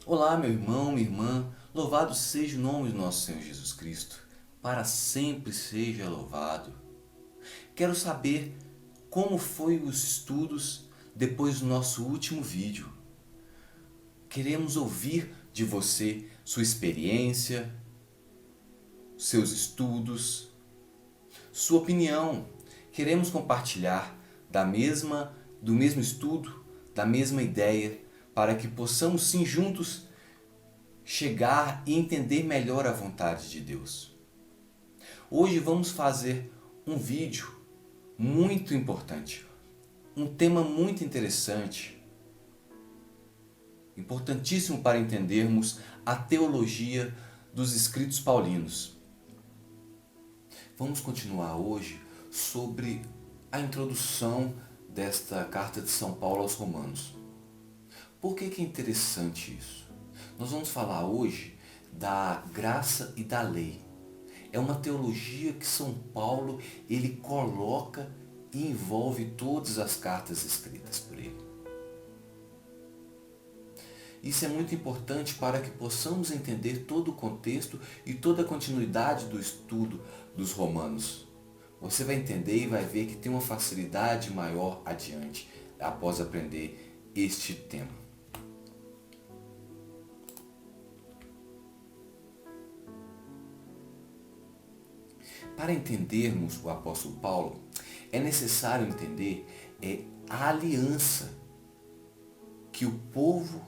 Olá, meu irmão, minha irmã, louvado seja o nome do nosso Senhor Jesus Cristo, para sempre seja louvado. Quero saber como foi os estudos depois do nosso último vídeo. Queremos ouvir de você sua experiência, seus estudos, sua opinião. Queremos compartilhar do mesmo estudo, da mesma ideia, para que possamos sim juntos chegar e entender melhor a vontade de Deus. Hoje vamos fazer um vídeo muito importante, um tema muito interessante, importantíssimo para entendermos a teologia dos escritos paulinos. Vamos continuar hoje sobre a introdução desta carta de São Paulo aos Romanos. Por que é interessante isso? Nós vamos falar hoje da graça e da lei. É uma teologia que São Paulo ele coloca e envolve todas as cartas escritas por ele. Isso é muito importante para que possamos entender todo o contexto e toda a continuidade do estudo dos Romanos. Você vai entender e vai ver que tem uma facilidade maior adiante após aprender este tema. Para entendermos o apóstolo Paulo, é necessário entender a aliança que o povo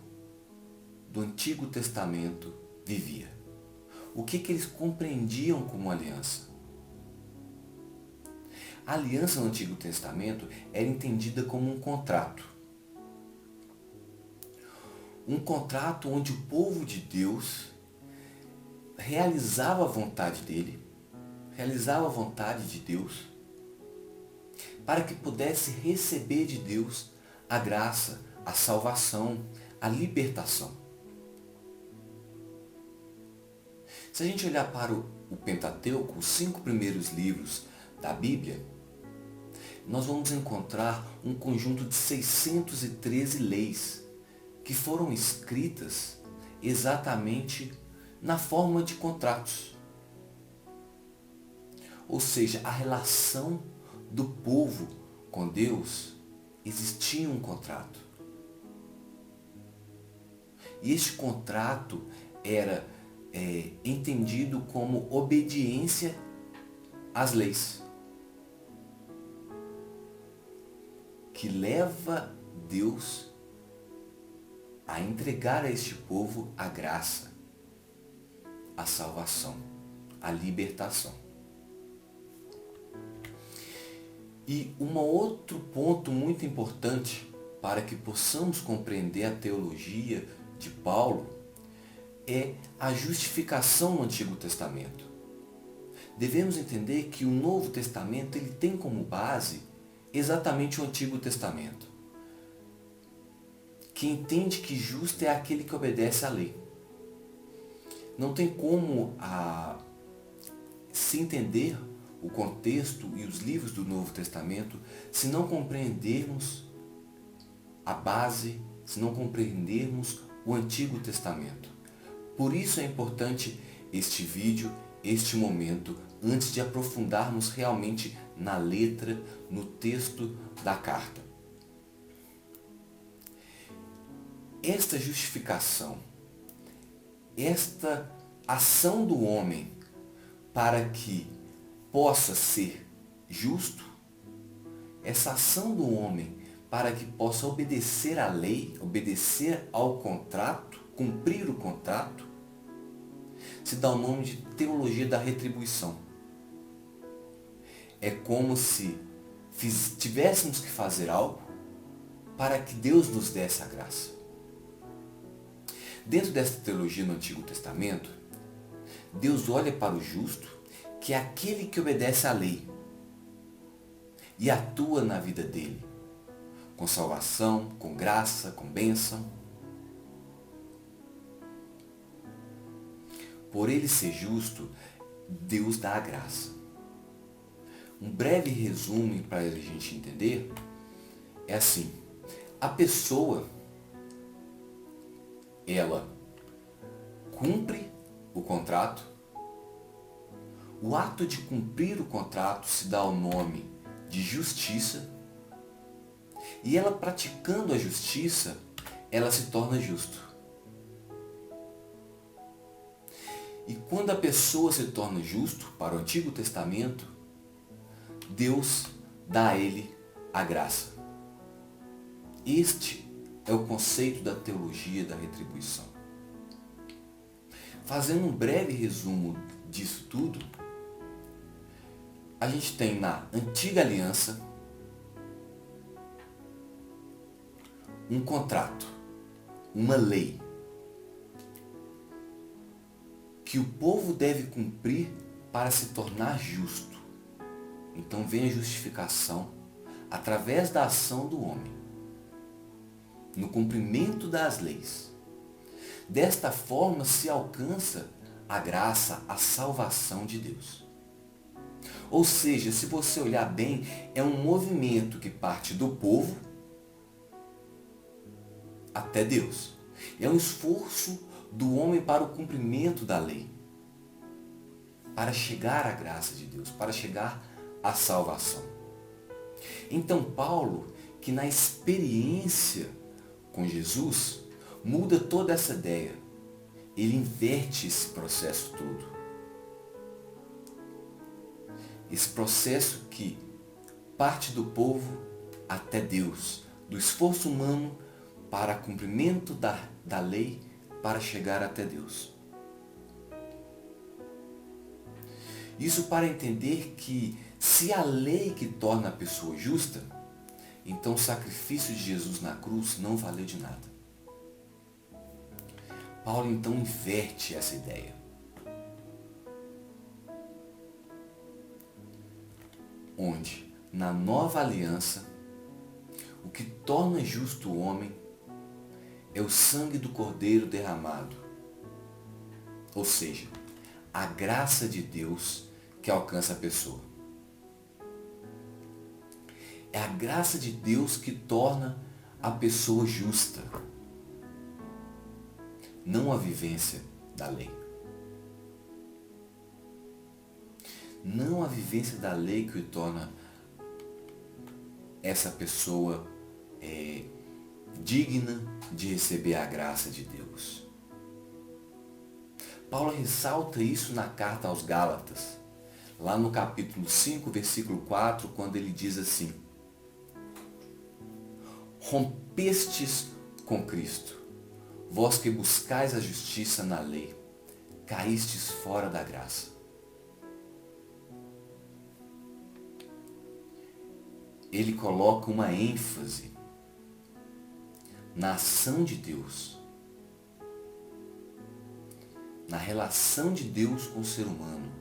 do Antigo Testamento vivia. O que eles compreendiam como aliança? A aliança no Antigo Testamento era entendida como um contrato. Um contrato onde o povo de Deus realizava a vontade dele, realizava a vontade de Deus, para que pudesse receber de Deus a graça, a salvação, a libertação. Se a gente olhar para o Pentateuco, os 5 primeiros livros da Bíblia, nós vamos encontrar um conjunto de 613 leis que foram escritas exatamente na forma de contratos. Ou seja, a relação do povo com Deus existia um contrato. E este contrato era entendido como obediência às leis, que leva Deus a entregar a este povo a graça, a salvação, a libertação. E um outro ponto muito importante para que possamos compreender a teologia de Paulo é a justificação no Antigo Testamento. Devemos entender que o Novo Testamento ele tem como base exatamente o Antigo Testamento, que entende que justo é aquele que obedece à lei. Não tem como se entender o contexto e os livros do Novo Testamento se não compreendermos a base, se não compreendermos o Antigo Testamento. Por isso é importante este vídeo, este momento, antes de aprofundarmos realmente na letra, no texto da carta. Esta justificação, esta ação do homem para que possa ser justo, essa ação do homem para que possa obedecer à lei, obedecer ao contrato, cumprir o contrato, se dá o nome de teologia da retribuição. É como se tivéssemos que fazer algo para que Deus nos desse a graça. Dentro desta teologia no Antigo Testamento, Deus olha para o justo, que é aquele que obedece à lei e atua na vida dele, com salvação, com graça, com bênção. Por ele ser justo, Deus dá a graça. Um breve resumo para a gente entender é assim: a pessoa, ela cumpre o contrato. O ato de cumprir o contrato se dá o nome de justiça. E ela praticando a justiça, ela se torna justo. E quando a pessoa se torna justo, para o Antigo Testamento, Deus dá a ele a graça. Este é o conceito da teologia da retribuição. Fazendo um breve resumo disso tudo, a gente tem na Antiga Aliança um contrato, uma lei, que o povo deve cumprir para se tornar justo. Então vem a justificação através da ação do homem, no cumprimento das leis. Desta forma se alcança a graça, a salvação de Deus. Ou seja, se você olhar bem, é um movimento que parte do povo até Deus. É um esforço do homem para o cumprimento da lei, para chegar à graça de Deus, para chegar à salvação. Então Paulo, que na experiência com Jesus, muda toda essa ideia. Ele inverte esse processo todo. Esse processo que parte do povo até Deus, do esforço humano para cumprimento da lei, para chegar até Deus. Isso para entender que se a lei que torna a pessoa justa, então o sacrifício de Jesus na cruz não valeu de nada. Paulo então inverte essa ideia. Onde, na nova aliança, o que torna justo o homem é o sangue do Cordeiro derramado. Ou seja, a graça de Deus que alcança a pessoa. É a graça de Deus que torna a pessoa justa, não a vivência da lei. Não a vivência da lei que o torna essa pessoa digna de receber a graça de Deus. Paulo ressalta isso na carta aos Gálatas, lá no capítulo 5, versículo 4, quando ele diz assim: rompestes com Cristo, vós que buscais a justiça na lei, caístes fora da graça. Ele coloca uma ênfase na ação de Deus, na relação de Deus com o ser humano,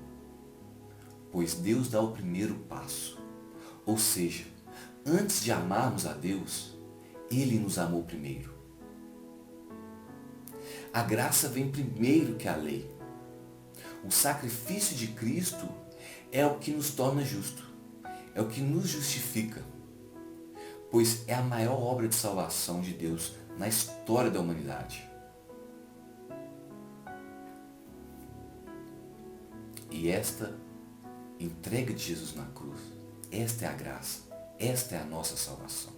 pois Deus dá o primeiro passo. Ou seja, antes de amarmos a Deus, Ele nos amou primeiro. A graça vem primeiro que a lei. O sacrifício de Cristo é o que nos torna justo, é o que nos justifica, pois é a maior obra de salvação de Deus na história da humanidade. E esta entrega de Jesus na cruz, esta é a graça, esta é a nossa salvação.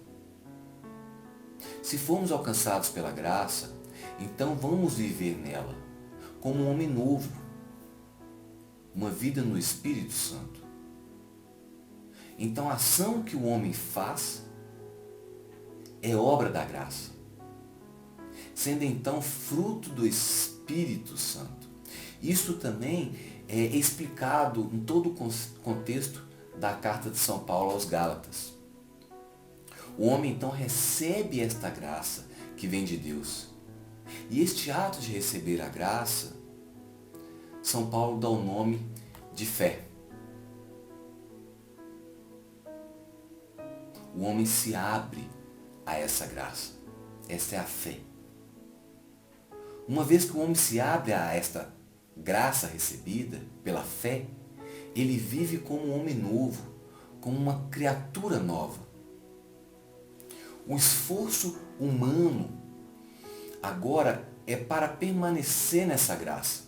Se formos alcançados pela graça, então vamos viver nela como um homem novo, uma vida no Espírito Santo. Então a ação que o homem faz é obra da graça, sendo então fruto do Espírito Santo. Isso também é explicado em todo o contexto da carta de São Paulo aos Gálatas. O homem então recebe esta graça que vem de Deus. E este ato de receber a graça, São Paulo dá o nome de fé. O homem se abre a essa graça. Esta é a fé. Uma vez que o homem se abre a esta graça recebida pela fé, ele vive como um homem novo, como uma criatura nova. O esforço humano agora é para permanecer nessa graça.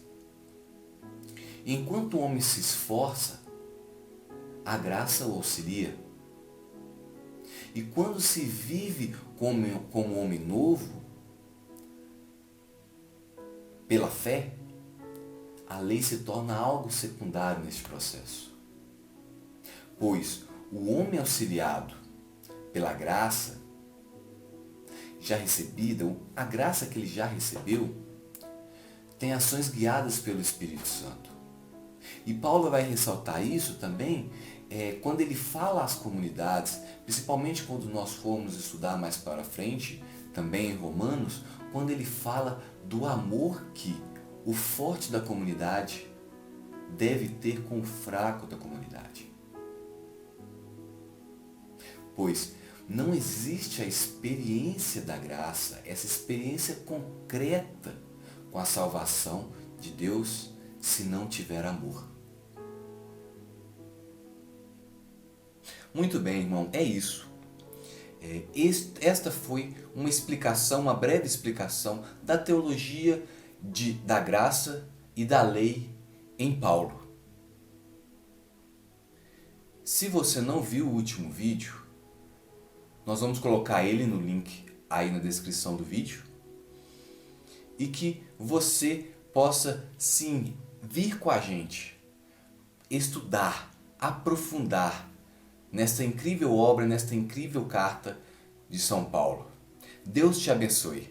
Enquanto o homem se esforça, a graça o auxilia. E quando se vive como homem novo, pela fé, a lei se torna algo secundário neste processo. Pois o homem auxiliado pela graça já recebida, a graça que ele já recebeu, tem ações guiadas pelo Espírito Santo. E Paulo vai ressaltar isso também quando ele fala às comunidades, principalmente quando nós formos estudar mais para frente, também em Romanos, quando ele fala do amor que o forte da comunidade deve ter com o fraco da comunidade. Pois não existe a experiência da graça, essa experiência concreta com a salvação de Deus, se não tiver amor. Muito bem, irmão, é isso. Esta foi uma explicação, uma breve explicação da teologia da graça e da lei em Paulo. Se você não viu o último vídeo, nós vamos colocar ele no link aí na descrição do vídeo, e que você possa sim vir com a gente, estudar, aprofundar nesta incrível obra, nesta incrível carta de São Paulo. Deus te abençoe.